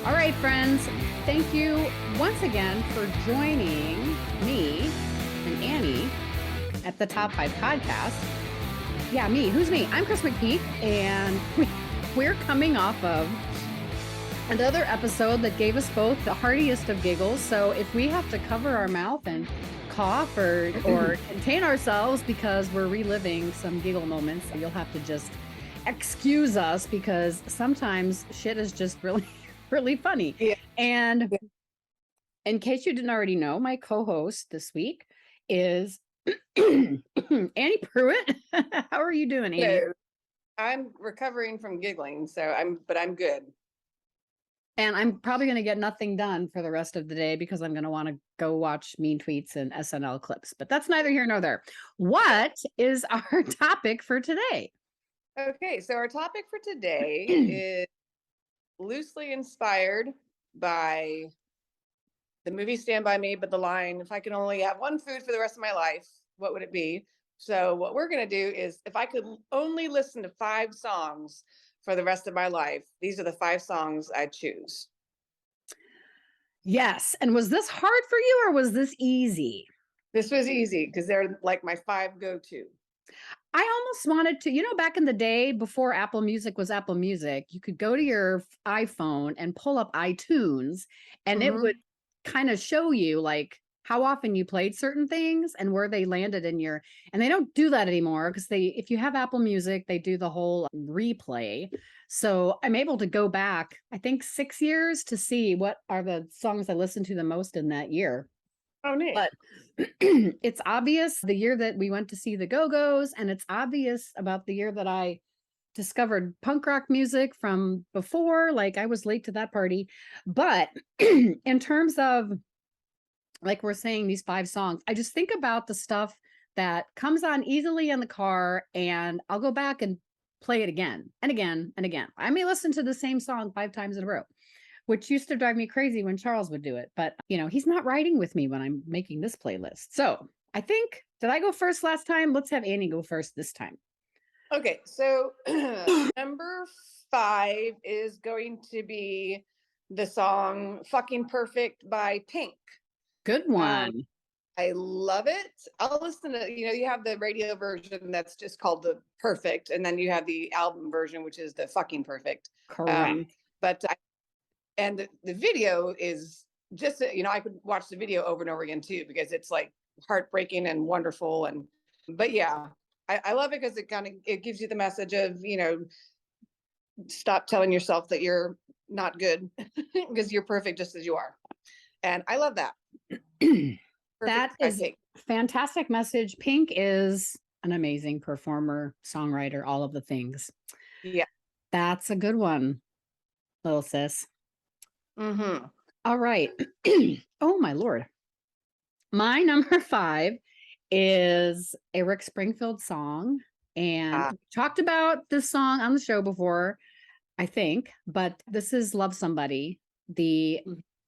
All right, friends, thank you once again for joining me and Annie at the Top 5 podcast. Yeah, me. Who's me? I'm Chris McPeak, and we're coming off of another episode that gave us both the heartiest of giggles. So if we have to cover our mouth and cough or contain ourselves because we're reliving some giggle moments, you'll have to just excuse us because sometimes shit is just really funny. Yeah. And in case you didn't already know, my co-host this week is Annie Pruitt. How are you doing, Annie? So, I'm recovering from giggling, I'm good. And I'm probably going to get nothing done for the rest of the day because I'm going to want to go watch mean tweets and SNL clips. But that's neither here nor there. What is our topic for today? Okay, so our topic for today is loosely inspired by the movie Stand By Me, but the line, if I could only have one food for the rest of my life, what would it be? So what we're going to do is, if I could only listen to 5 songs for the rest of my life, these are the 5 songs I'd choose. Yes. And was this hard for you or was this easy? This was easy because they're like my 5 go-to. I almost wanted to, back in the day before Apple Music was Apple Music, you could go to your iPhone and pull up iTunes and it would kind of show you like how often you played certain things and where they landed in your, and they don't do that anymore because if you have Apple Music, they do the whole replay. So I'm able to go back, I think 6 years to see what are the songs I listened to the most in that year. Oh, neat. But it's obvious the year that we went to see the Go-Go's, and it's obvious about the year that I discovered punk rock music from before, like I was late to that party. But in terms of, like we're saying, these 5 songs, I just think about the stuff that comes on easily in the car and I'll go back and play it again and again and again. I may listen to the same song 5 times in a row, which used to drive me crazy when Charles would do it. But, he's not riding with me when I'm making this playlist. So I think, did I go first last time? Let's have Annie go first this time. Okay, so number 5 is going to be the song Fucking Perfect by Pink. Good one. I love it. I'll listen to, you have the radio version that's just called the Perfect, and then you have the album version, which is the Fucking Perfect. Correct. And the video is just, I could watch the video over and over again too, because it's like heartbreaking and wonderful. But yeah, I love it because it gives you the message of, stop telling yourself that you're not good because you're perfect just as you are. And I love that. That is a fantastic message. Pink is an amazing performer, songwriter, all of the things. Yeah. That's a good one, little sis. Mm-hmm. All right. Oh, my Lord. My number 5 is a Rick Springfield song. And we talked about this song on the show before, I think, but this is Love Somebody, the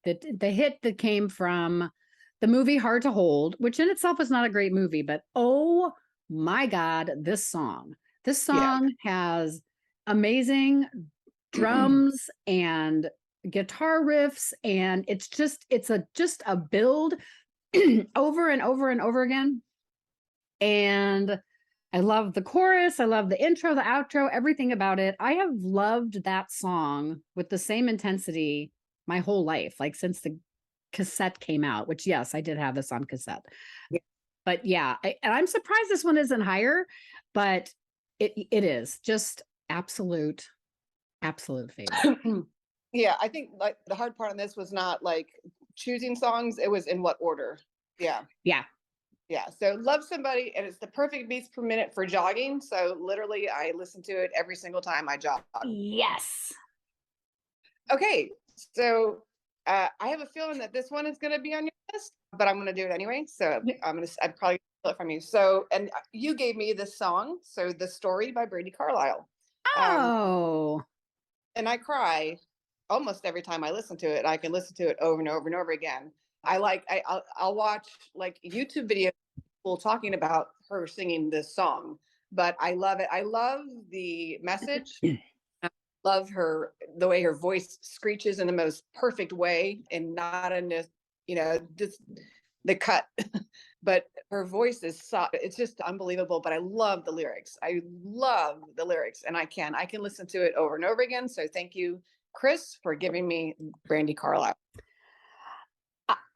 hit that came from the movie Hard to Hold, which in itself is not a great movie, but oh my God, this song has amazing drums and guitar riffs, and it's just a build over and over and over again. And I love the chorus, I love the intro, the outro, everything about it. I have loved that song with the same intensity my whole life, like since the cassette came out, which yes, I did have this on cassette. Yeah. But yeah, and I'm surprised this one isn't higher, but it is just absolute favorite. Yeah, I think like the hard part on this was not like choosing songs, it was in what order. Yeah. So Love Somebody, and it's the perfect beats per minute for jogging. So literally I listen to it every single time I jog. Yes. Okay, so I have a feeling that this one is going to be on your list, but I'm going to do it anyway. So I'd probably steal it from you. So, and you gave me this song, so The Story by Brady Carlisle. Oh. And I cry almost every time I listen to it. I can listen to it over and over and over again. I'll watch like YouTube videos of people talking about her singing this song, but I love it. I love the message. I love the way her voice screeches in the most perfect way, and not in this, just the cut. But her voice is it's just unbelievable. But I love the lyrics. I love the lyrics, and I can listen to it over and over again. So thank you, Chris, for giving me Brandy Carlisle.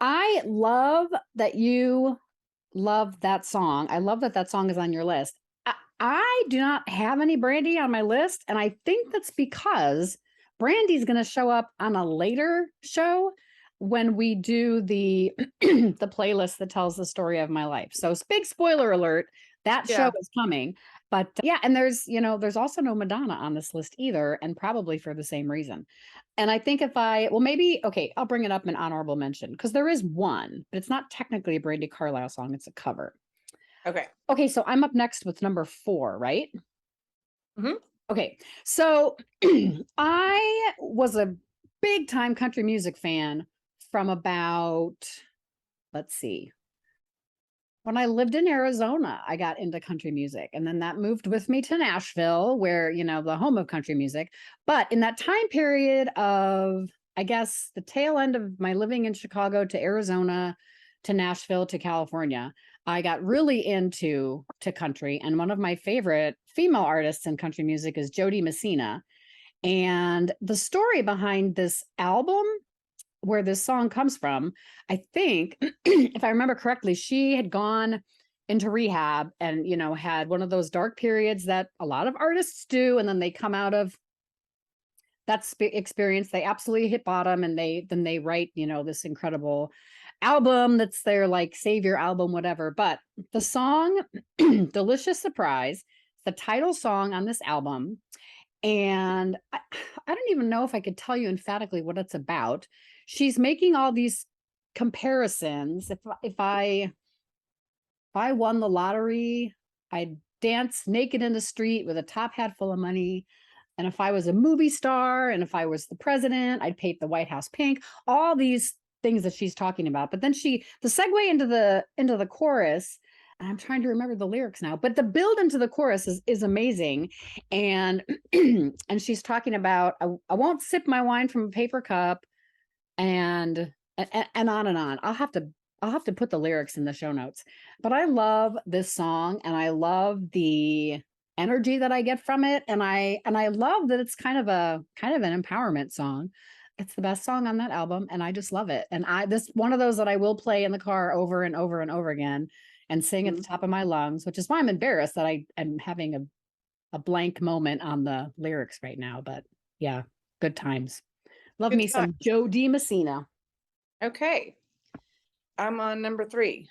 I love that you love that song. I love that that song is on your list. I do not have any Brandy on my list, and I think that's because Brandy's going to show up on a later show when we do the the playlist that tells the story of my life. So, big spoiler alert, that show is coming. But yeah, and there's also no Madonna on this list either, and probably for the same reason. And I think okay, I'll bring it up in honorable mention because there is one, but it's not technically a Brandy Carlisle song, it's a cover. Okay. Okay, so I'm up next with number 4, right? Mm-hmm. Okay, so I was a big time country music fan from about, let's see, when I lived in Arizona, I got into country music. And then that moved with me to Nashville, where, the home of country music. But in that time period of, I guess, the tail end of my living in Chicago to Arizona to Nashville to California, I got really into country. And one of my favorite female artists in country music is Jody Messina. And the story behind this album, where this song comes from, I think, if I remember correctly, she had gone into rehab and, had one of those dark periods that a lot of artists do. And then they come out of that experience, they absolutely hit bottom, and then they write, this incredible album that's their like savior album, whatever. But the song Delicious Surprise, the title song on this album. And I don't even know if I could tell you emphatically what it's about. She's making all these comparisons. If I won the lottery, I'd dance naked in the street with a top hat full of money. And if I was a movie star, and if I was the president, I'd paint the White House pink. All these things that she's talking about. But then the segue into the chorus, and I'm trying to remember the lyrics now, but the build into the chorus is amazing. And and she's talking about, I won't sip my wine from a paper cup, and on and on. I'll have to put the lyrics in the show notes. But I love this song, and I love the energy that I get from it, and I love that it's kind of an empowerment song. It's the best song on that album, and I just love it. And this one of those that I will play in the car over and over and over again and sing at the top of my lungs, which is why I'm embarrassed that I am having a blank moment on the lyrics right now. But yeah, good times. Love me some Jody Messina. Okay. I'm on number 3.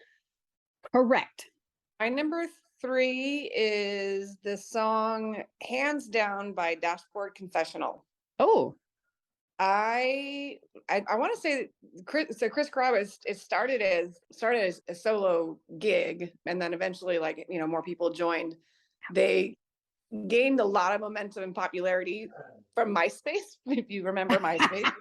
Correct. My number 3 is the song Hands Down by Dashboard Confessional. Oh. I want to say Chris Carrabba, it started as a solo gig, and then eventually, more people joined. They gained a lot of momentum and popularity from MySpace, if you remember MySpace.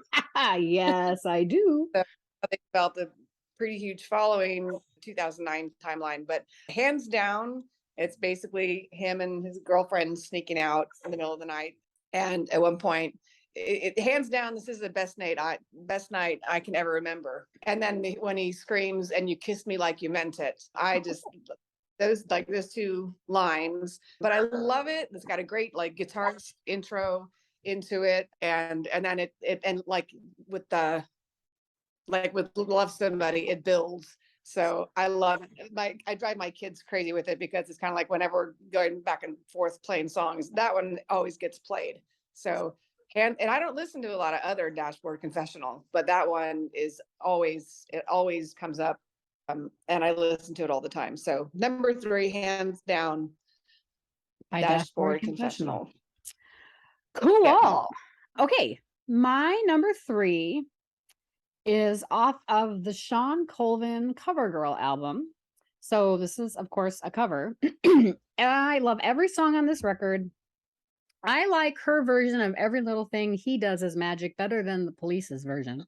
Yes, I do. So they felt a pretty huge following 2009 timeline. But Hands Down, it's basically him and his girlfriend sneaking out in the middle of the night. And at one point, it hands down, this is the best night I can ever remember. And then when he screams, "And you kissed me like you meant it," I just those 2 lines. But I love it. It's got a great guitar intro into it, and then it and with Love Somebody, it builds. So I love it. I drive my kids crazy with it, because it's kind of like whenever we're going back and forth playing songs, that one always gets played. So and I don't listen to a lot of other Dashboard Confessional, but that one always comes up, and I listen to it all the time. So number 3, hands down, by Dashboard Confessional. Cool. Yeah. Okay, my number 3 is off of the Sean Colvin Cover Girl album. So this is, of course, a cover. And I love every song on this record. I like her version of Every Little Thing He Does Is Magic better than the Police's version.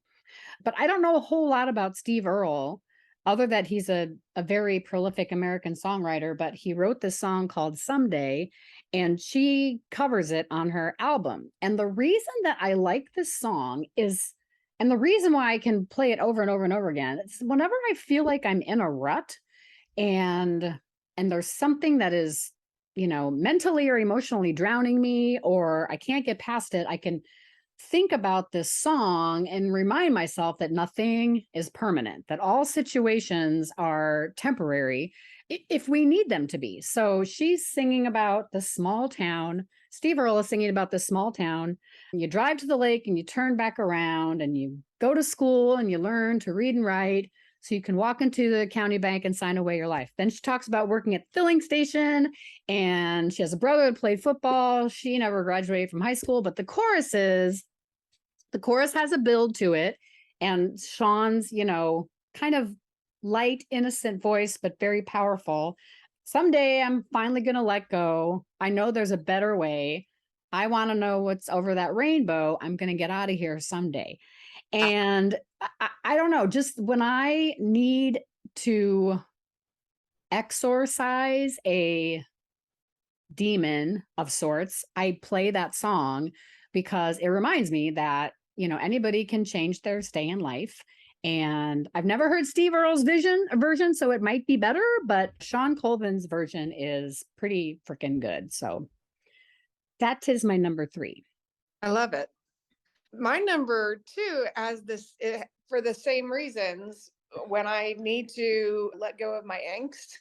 But I don't know a whole lot about Steve Earle. other that he's a very prolific American songwriter, but he wrote this song called Someday, and she covers it on her album. And the reason that I like this song is, and the reason why I can play it over and over and over again, it's whenever I feel like I'm in a rut and there's something that is, mentally or emotionally drowning me, or I can't get past it, I can think about this song and remind myself that nothing is permanent, that all situations are temporary if we need them to be. So she's singing about the small town. Steve Earle is singing about the small town. You drive to the lake and you turn back around and you go to school and you learn to read and write so you can walk into the county bank and sign away your life. Then she talks about working at the filling station, and she has a brother that played football. She never graduated from high school, but the chorus has a build to it. And Sean's, kind of light, innocent voice, but very powerful. Someday I'm finally going to let go. I know there's a better way. I want to know what's over that rainbow. I'm going to get out of here someday. And I don't know, just when I need to exorcise a demon of sorts, I play that song because it reminds me that, anybody can change their stay in life. And I've never heard Steve Earle's version, so it might be better, but Sean Colvin's version is pretty freaking good. So that is my number 3. I love it. My number 2, for the same reasons, when I need to let go of my angst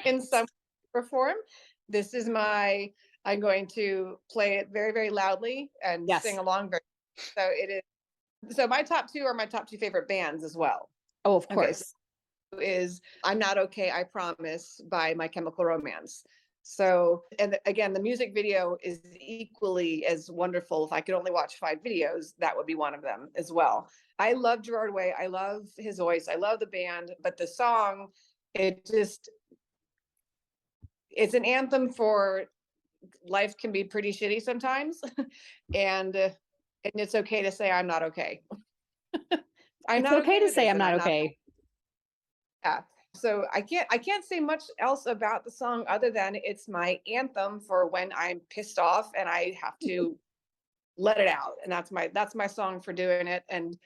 in some form, I'm going to play it very, very loudly and sing along. So it is. So my top 2 are my top 2 favorite bands as well. Oh, of course. Okay, so is I'm Not Okay, I Promise by My Chemical Romance. So, and again, the music video is equally as wonderful. If I could only watch 5 videos, that would be one of them as well. I love Gerard Way. I love his voice. I love the band, but the song, it's an anthem for life can be pretty shitty sometimes. and it's okay to say, I'm not okay. It's okay to say I'm not okay. Yeah. So I can't say much else about the song other than it's my anthem for when I'm pissed off and I have to let it out. And that's my song for doing it. And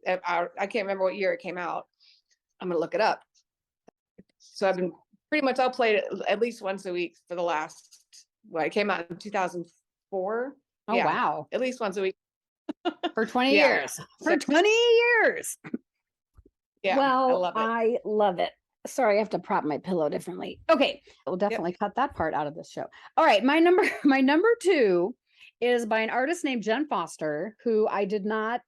I can't remember what year it came out. I'm going to look it up. So I've been I'll play it at least once a week for the last, it came out in 2004. Oh, yeah, wow. At least once a week. For 20 years. For 20 years. Yeah. Well, I love it. Sorry, I have to prop my pillow differently. Okay, we'll definitely cut that part out of this show. All right, my number 2 is by an artist named Jen Foster, who I did not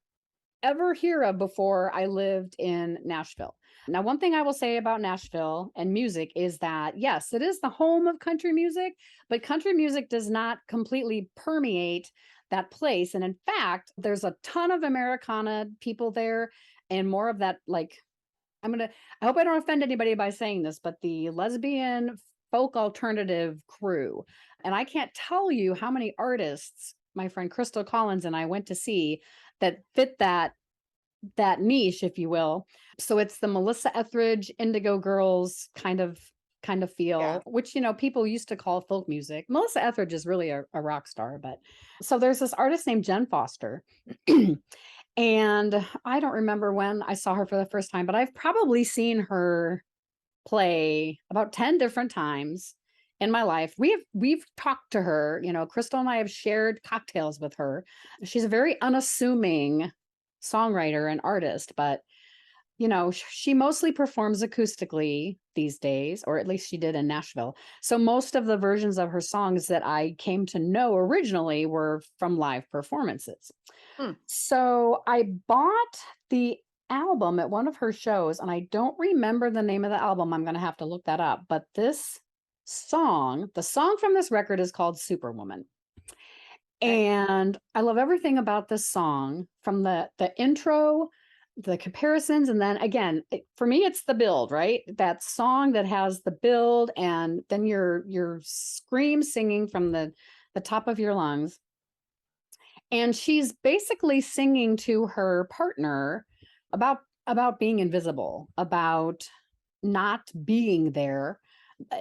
ever hear of before I lived in Nashville. Now, one thing I will say about Nashville and music is that, yes, it is the home of country music, but country music does not completely permeate that place. And in fact, there's a ton of Americana people there and more of that, like, I hope I don't offend anybody by saying this, but the lesbian folk alternative crew. And I can't tell you how many artists my friend Crystal Collins and I went to see that fit that niche, if you will. So it's the Melissa Etheridge, Indigo Girls kind of feel, which, people used to call folk music. Melissa Etheridge is really a rock star, but so there's this artist named Jen Foster. And I don't remember when I saw her for the first time, but I've probably seen her play about 10 different times in my life. We've talked to her, Crystal and I have shared cocktails with her. She's a very unassuming songwriter and artist, but she mostly performs acoustically these days, or at least she did in Nashville. So most of the versions of her songs that I came to know originally were from live performances. So I bought the album at one of her shows, and I don't remember the name of the album. I'm going to have to look that up. But the song from this record is called Superwoman. And I love everything about this song, from the intro, the comparisons, and then again, for me, it's the build, right? That song that has the build, and then your scream singing from the top of your lungs. And she's basically singing to her partner about about being invisible, about not being there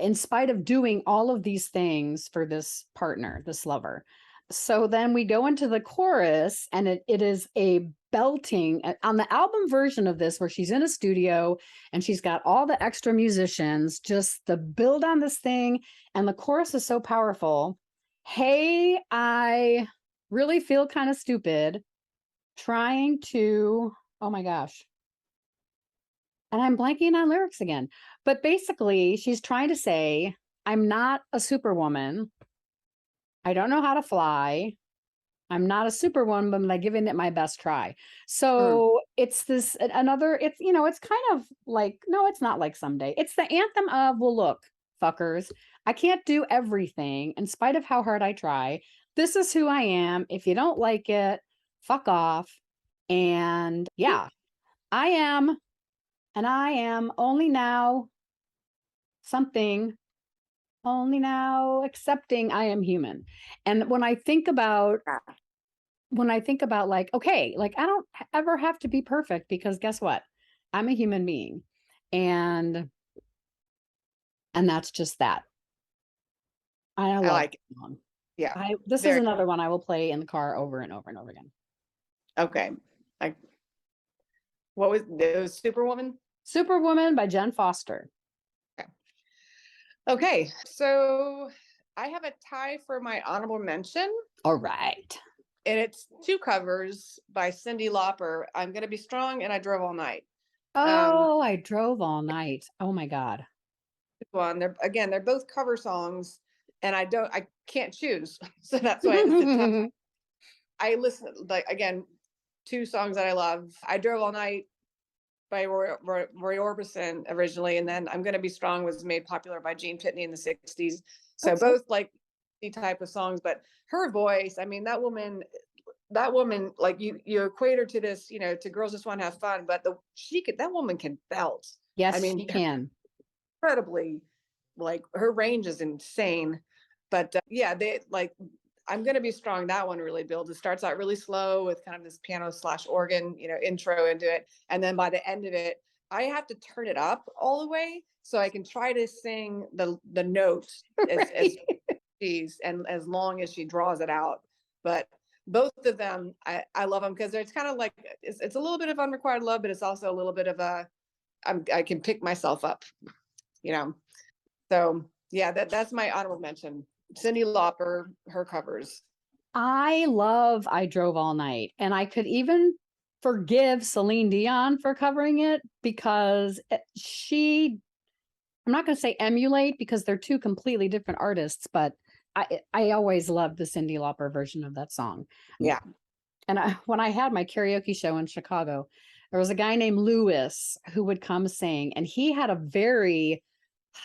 in spite of doing all of these things for this partner, this lover. So then we go into the chorus, and it is a belting on the album version of this, where she's in a studio and she's got all the extra musicians, just the build on this thing. And the chorus is so powerful. Hey, I really feel kind of stupid trying to, oh my gosh. And I'm blanking on lyrics again. But basically, she's trying to say, I'm not a superwoman. I don't know how to fly. I'm not a superwoman, but I'm giving it my best try. So it's this another, it's, it's kind of like, no, it's not like Someday. It's the anthem of, well, look, fuckers, I can't do everything in spite of how hard I try. This is who I am. If you don't like it, fuck off. And yeah, I am. And I am only now something, only now accepting I am human. And when I think about like, okay, like I don't ever have to be perfect, because guess what? I'm a human being. And that's just that. I love like it. that song. Yeah. This is another one I will play in the car over and over and over again. Okay. What was it? Was Superwoman? Superwoman by Jen Foster. Okay. So I have a tie for my honorable mention. All right. And it's two covers by Cyndi Lauper. I'm Gonna Be Strong and I Drove All Night. Oh, I Drove All Night. Oh my God. One. They're both cover songs, and I can't choose. So that's why it's the top. I listen, like, again, two songs that I love. I Drove All Night by Roy Orbison originally, and then I'm Gonna Be Strong was made popular by Gene Pitney in the 60s. So both like the type of songs, but her voice, I mean, that woman, like you equate her to this, to Girls Just Want to Have Fun, but that woman can belt. Yes, I mean, she can. Incredibly, like, her range is insane. But yeah, they like I'm Gonna Be Strong. That one really builds. It starts out really slow with kind of this piano / organ, intro into it. And then by the end of it, I have to turn it up all the way so I can try to sing the note as she's, and as long as she draws it out. But both of them, I love them, because it's kind of like, it's a little bit of unrequited love, but it's also a little bit of I can pick myself up, So yeah, that's my honorable mention. Cyndi Lauper, her covers. I love I Drove All Night, and I could even forgive Celine Dion for covering it, because I'm not going to say emulate, because they're two completely different artists, but I always loved the Cyndi Lauper version of that song. Yeah. And when I had my karaoke show in Chicago, there was a guy named Louis who would come sing, and he had a very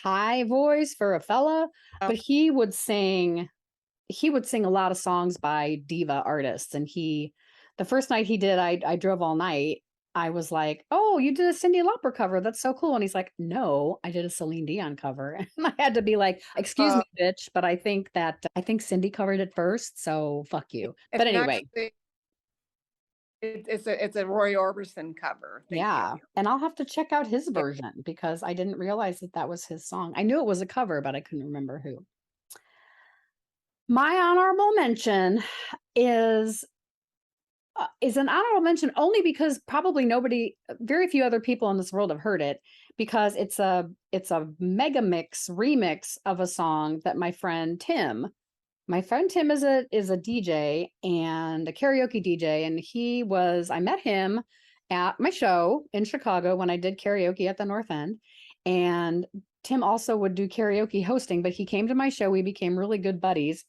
high voice for a fella, but he would sing a lot of songs by diva artists. And the first night he did I Drove All Night, I was like, oh, you did a Cyndi Lauper cover, that's so cool. And he's like, no, I did a Celine Dion cover. And I had to be like, excuse me, bitch, but I think Cyndi covered it first, so fuck you. But anyway, it's a Roy Orbison cover. Thank you. And I'll have to check out his version, because I didn't realize that was his song. I knew it was a cover, but I couldn't remember who. My honorable mention is an honorable mention only because probably very few other people in this world have heard it, because it's a mega mix remix of a song that my friend Tim is a DJ and a karaoke DJ. And I met him at my show in Chicago when I did karaoke at the North End. And Tim also would do karaoke hosting, but he came to my show. We became really good buddies.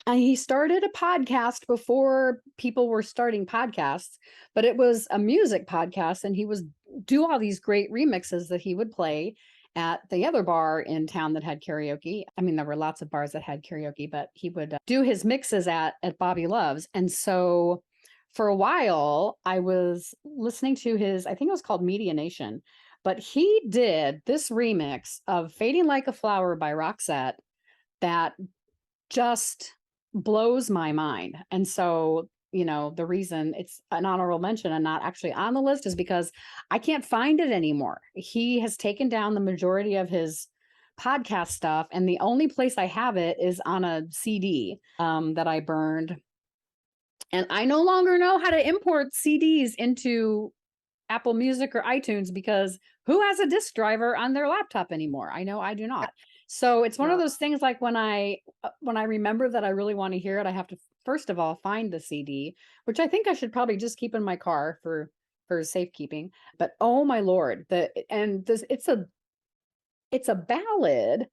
And he started a podcast before people were starting podcasts, but it was a music podcast. And he was do all these great remixes that he would play at the other bar in town that had karaoke. I mean, there were lots of bars that had karaoke, but he would do his mixes at Bobby Love's. And so for a while, I was listening to I think it was called Media Nation, but he did this remix of Fading Like a Flower by Roxette that just blows my mind. And so the reason it's an honorable mention and not actually on the list is because I can't find it anymore. He has taken down the majority of his podcast stuff, and the only place I have it is on a CD that I burned. And I no longer know how to import CDs into Apple Music or iTunes because who has a disk driver on their laptop anymore? I know I do not. So it's one of those things like when I remember that I really want to hear it, I have to first of all find the CD, which I think I should probably just keep in my car for safekeeping. But oh my lord, it's a ballad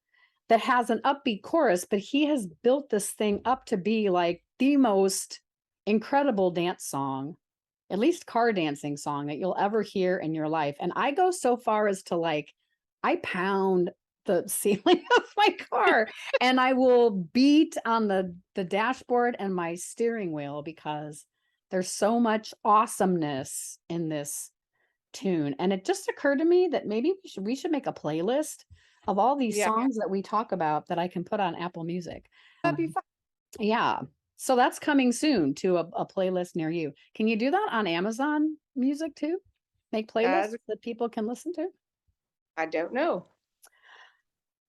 that has an upbeat chorus, but he has built this thing up to be like the most incredible dance song, at least car dancing song that you'll ever hear in your life. And I go so far as to I pound the ceiling of my car and I will beat on the dashboard and my steering wheel because there's so much awesomeness in this tune. And it just occurred to me that maybe we should make a playlist of all these songs that we talk about that I can put on Apple Music. That'd be fun. Yeah. So that's coming soon to a playlist near you. Can you do that on Amazon Music too? Make playlists that people can listen to? I don't know.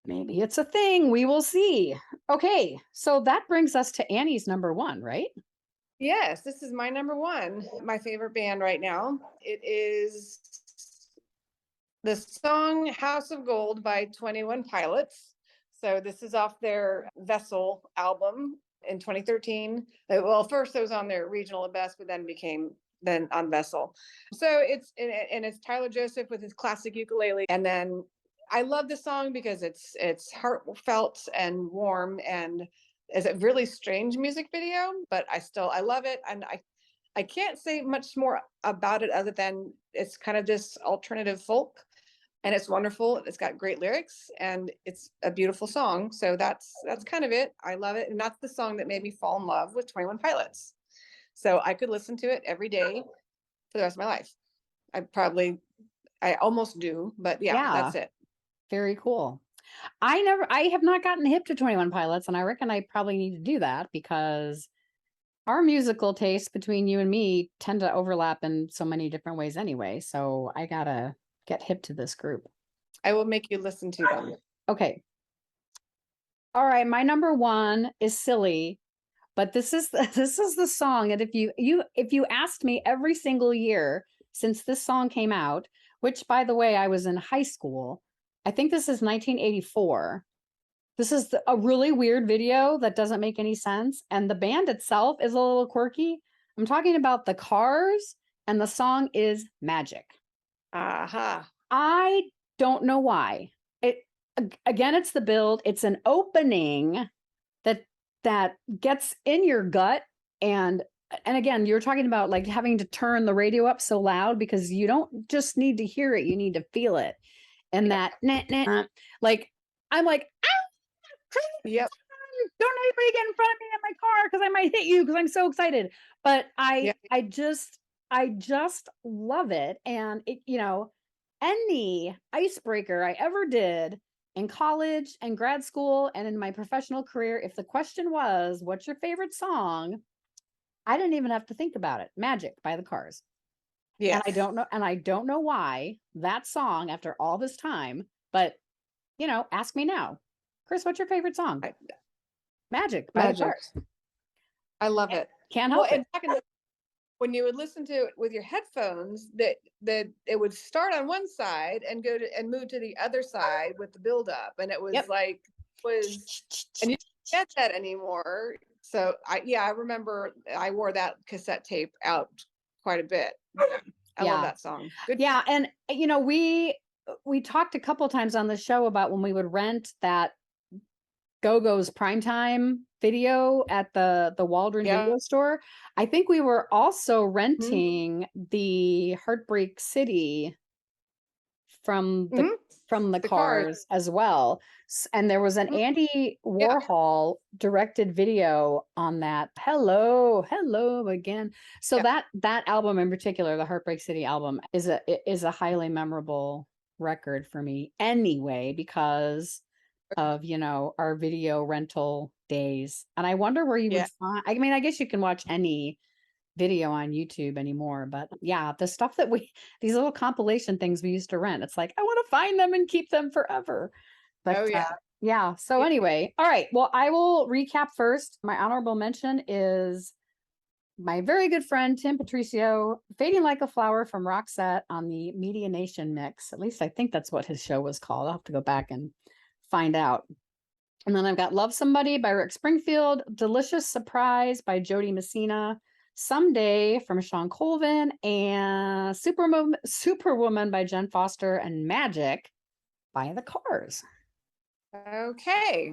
Maybe it's a thing. We will see. Okay. So that brings us to Annie's number one, right? Yes, this is my number one, my favorite band right now. It is the song House of Gold by 21 Pilots. So this is off their Vessel album in 2013. Well, first it was on their Regional at Best, but then on Vessel. So it's Tyler Joseph with his classic ukulele. And then I love this song because it's heartfelt and warm, and it's a really strange music video, but I love it. And I can't say much more about it other than it's kind of this alternative folk, and it's wonderful. It's got great lyrics and it's a beautiful song. So that's kind of it. I love it. And that's the song that made me fall in love with 21 Pilots. So I could listen to it every day for the rest of my life. I almost do, but yeah, that's it. Very cool. I have not gotten hip to 21 Pilots, and I reckon I probably need to do that because our musical tastes between you and me tend to overlap in so many different ways anyway. So I gotta get hip to this group. I will make you listen to them. Okay. All right, my number one is silly, but this is the song that if you asked me every single year since this song came out, which by the way I was in high school, I think this is 1984. This is a really weird video that doesn't make any sense, and the band itself is a little quirky. I'm talking about the Cars, and the song is Magic. Aha. I don't know why. Again, it's the build. It's an opening that gets in your gut, and again, you're talking about like having to turn the radio up so loud because you don't just need to hear it, you need to feel it. And that like I'm like, yep. Don't anybody get in front of me in my car because I might hit you because I'm so excited. But I just love it. And it, any icebreaker I ever did in college and grad school and in my professional career, if the question was, what's your favorite song? I didn't even have to think about it. Magic by the Cars. Yeah. And I don't know why that song after all this time, but ask me now. Chris, what's your favorite song? Magic by the Cars. I love it. Can't help it. When you would listen to it with your headphones, that it would start on one side and and move to the other side with the build up, and it was and you don't get that anymore. So I remember I wore that cassette tape out quite a bit. I love that song. Good. Yeah, and we talked a couple times on the show about when we would rent that Go-Go's primetime video at the Waldron video store. I think we were also renting the Heartbreak City from the Cars as well. And there was an Andy Warhol directed video on that. Hello again. So that album in particular, the Heartbreak City album, is a highly memorable record for me anyway, because of our video rental days. And I wonder where you would find, I mean, I guess you can watch any video on YouTube anymore. But yeah, the stuff that these little compilation things we used to rent, it's like, I want to find them and keep them forever. But Oh yeah. yeah. So Yeah. anyway, all right. Well, I will recap first. My honorable mention is my very good friend, Tim Patricio, Fading Like a Flower from Roxette on the Media Nation mix. At least I think that's what his show was called. I'll have to go back and find out. And then I've got Love Somebody by Rick Springfield, Delicious Surprise by Jody Messina, Someday from Sean Colvin, and Superwoman by Jen Foster, and Magic by The Cars. Okay.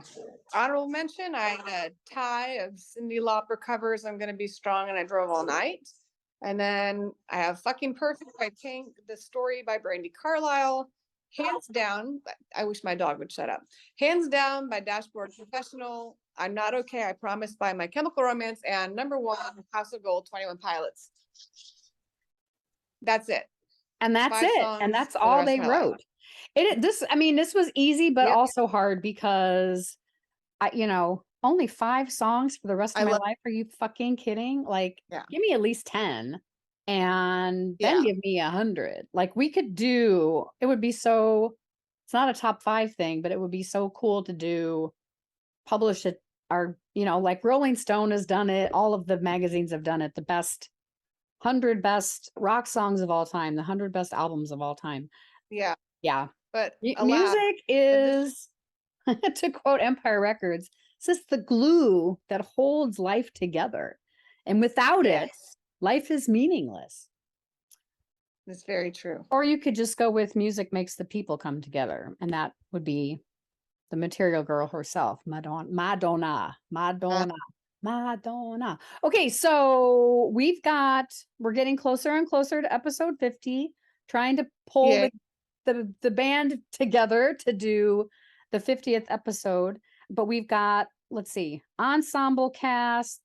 Honorable mention, I had a tie of Cyndi Lauper covers, I'm Gonna Be Strong and I Drove All Night. And then I have Fucking Perfect by Pink, The Story by Brandi Carlile, hands down, I wish my dog would shut up. Hands down by Dashboard Professional, I'm Not Okay, I Promise by My Chemical Romance, and number one, House of Gold, 21 Pilots. That's it. And that's it. And that's all they wrote. This was easy, but also hard because only 5 songs for the rest of my life. Are you fucking kidding? Like, give me at least 10 and then give me 100. Like, we could do, it would be so, it's not a top 5 thing, but it would be so cool to publish it. Like Rolling Stone has done it. All of the magazines have done it. The best 100 best rock songs of all time, the 100 best albums of all time. Yeah. Yeah. But music is, to quote Empire Records, it's just the glue that holds life together. And without it, life is meaningless. That's very true. Or you could just go with music makes the people come together. And that would be the Material Girl herself, Madonna. Okay, so we're getting closer and closer to episode 50, trying to pull the band together to do the 50th episode. But we've got, let's see, ensemble cast,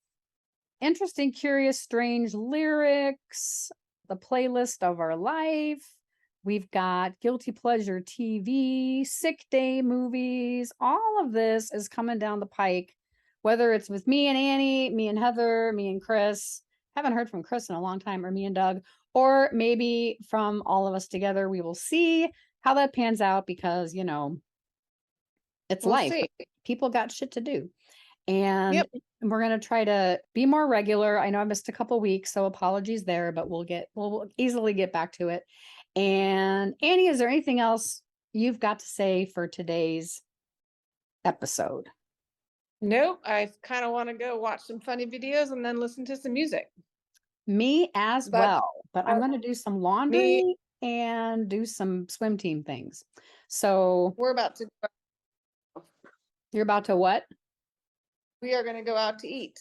interesting, curious, strange lyrics, the playlist of our life. We've got Guilty Pleasure TV, Sick Day movies. All of this is coming down the pike, whether it's with me and Annie, me and Heather, me and Chris. Haven't heard from Chris in a long time, or me and Doug, or maybe from all of us together. We will see how that pans out because, it's life. People got shit to do. And we're going to try to be more regular. I know I missed a couple weeks, so apologies there, but we'll easily get back to it. And Annie, is there anything else you've got to say for today's episode? Nope. I kind of want to go watch some funny videos and then listen to some music. Me as well. But I'm going to do some laundry and do some swim team things. So we're about to go. You're about to what? We are going to go out to eat.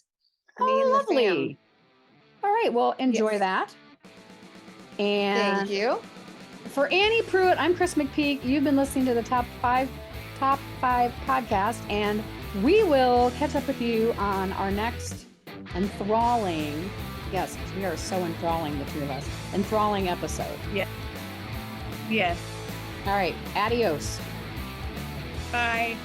Me and lovely. The fam. All right. Well, enjoy that. And thank you. For Annie Pruitt, I'm Chris McPeak. You've been listening to the Top 5 podcast, and we will catch up with you on our next enthralling, yes, we are so enthralling, the two of us, enthralling episode. Yes. All right. Adios. Bye.